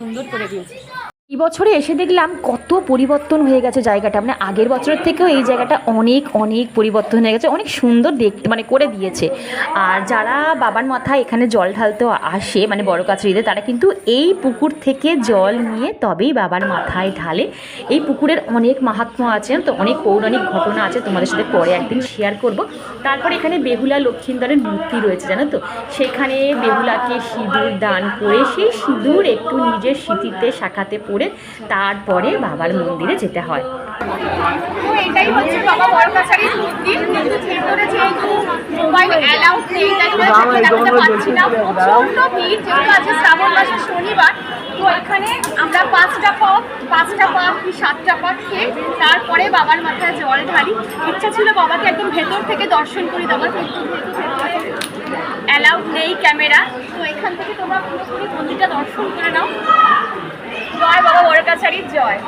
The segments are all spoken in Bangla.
সুন্দর করে দিয়েছে। এই বছরে এসে দেখলাম কত পরিবর্তন হয়ে গেছে জায়গাটা, মানে আগের বছরের থেকেও এই জায়গাটা অনেক অনেক পরিবর্তন হয়ে গেছে, অনেক সুন্দর দেখতে মানে করে দিয়েছে। আর যারা বাবার মাথায় এখানে জল ঢালতে আসে মানে বড় কাছড়িতে, তারা কিন্তু এই পুকুর থেকে জল নিয়ে তবেই বাবার মাথায় ঢালে। এই পুকুরের অনেক মাহাত্ম্য আছে, তো অনেক পৌরাণিক ঘটনা আছে, তোমাদের সাথে পরে একদিন শেয়ার করব। তারপর এখানে বেহুলা লক্ষ্মীন্দরের মূর্তি রয়েছে জানো তো, সেখানে বেহুলাকে সিঁদুর দান করে সেই সিঁদুর একটু নিজের স্মৃতিতে শাখাতে পড়ে তারপরে বাবার মন্দিরে যেতে হয়। তো এটাই হচ্ছে বাবা বড় কাছারির মন্দির, কিন্তু ভেতরে যেহেতু মোবাইল অ্যালাউড নেই তাই দেখাতে পারছি না। প্রচন্ড ভিড়, যেহেতু আজকে শ্রাবণ মাসের শনিবার। তো এখানে আমরা 5টা পাক কি 7টা পাক খেয়ে তারপরে বাবার মাথায় জল ঢালি। ইচ্ছা ছিল বাবাকে একদম ভেতর থেকে দর্শন করি দেওয়ার, কিন্তু অ্যালাউড নেই ক্যামেরা। তো এখান থেকে তোমরা পুরোপুরি মন্দিরটা দর্শন করে নাও। জয় বাবা বড় কাছারির জয়।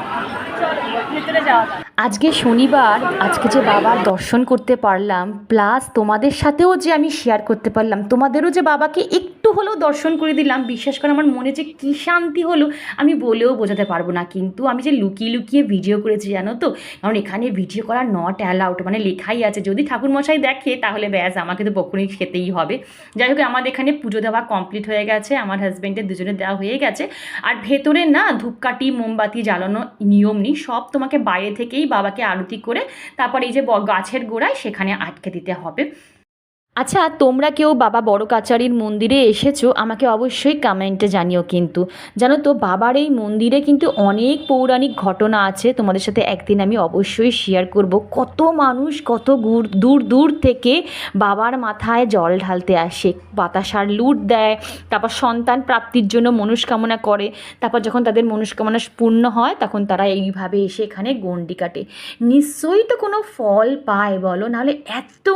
চলো ভেতরে যাওয়া যাক। আজকে শনিবার, আজকে যে বাবার দর্শন করতে পারলাম, প্লাস তোমাদের সাথেও যে আমি শেয়ার করতে পারলাম, তোমাদেরও যে বাবাকে একটু হলেও দর্শন করে দিলাম, বিশ্বাস করে আমার মনে যে কী শান্তি হলো আমি বলেও বোঝাতে পারবো না। কিন্তু আমি যে লুকিয়ে লুকিয়ে ভিডিও করেছি জানো তো, কারণ এখানে ভিডিও করা নট অ্যালাউড, মানে লেখাই আছে যদি ঠাকুরমশাই দেখে তাহলে ব্যাস আমাকে তো বকুনি খেতেই হবে। যাই হোক, আমাদের এখানে পুজো দেওয়া কমপ্লিট হয়ে গেছে, আমার হাজব্যান্ডের দুজনে দেওয়া হয়ে গেছে। আর ভেতরে না ধূপকাঠি মোমবাতি জ্বালানো নিয়ম নেই, সব তোমাকে বাইরে থেকেই বাবাকে আরতি করে তারপর এই যে গাছের গোড়ায় সেখানে আটকে দিতে হবে। আচ্ছা, তোমরা কেউ বাবা বড় কাছারির মন্দিরে এসেছো আমাকে অবশ্যই কমেন্টে জানিও। কিন্তু জানো তো, বাবার এই মন্দিরে কিন্তু অনেক পৌরাণিক ঘটনা আছে, তোমাদের সাথে একদিন আমি অবশ্যই শেয়ার করব। কত মানুষ কত দূর দূর থেকে বাবার মাথায় জল ঢালতে আসে, বাতাসার লুট দেয়, তারপর সন্তান প্রাপ্তির জন্য মনস্কামনা করে, তারপর যখন তাদের মনস্কামনা পূর্ণ হয় তখন তারা এইভাবে এসে এখানে গণ্ডি কাটে। নিশ্চয়ই তো কোনো ফল পায় বলো, নাহলে এত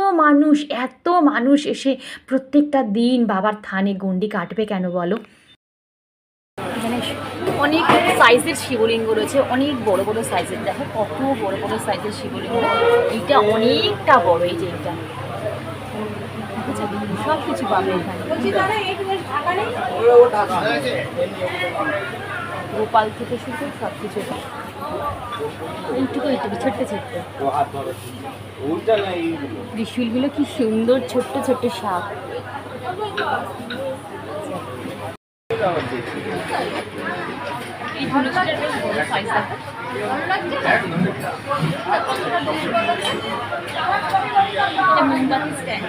মানুষ এসে প্রত্যেকটা দিন বাবার থানে গণ্ডি কাটবে কেন বলো। এখানে অনেক সাইজের শিবলিঙ্গ রয়েছে, অনেক বড় বড় সাইজের, দেখো কত বড় বড় সাইজের শিবলিঙ্গ। এইটা অনেকটা বড়, এই যে এটা সব কিছু পাবে এখানে, গোপাল থেকে শুরু করে সব কিছু এইটুকু ছোট্ট ছোট্ট ত্রিশূলগুলো কি সুন্দর, ছোট্ট ছোট্ট সাপ। এই ধনুষটার বেশ বড় সাইজ দেখো, মোমবাতি স্ট্যান্ড।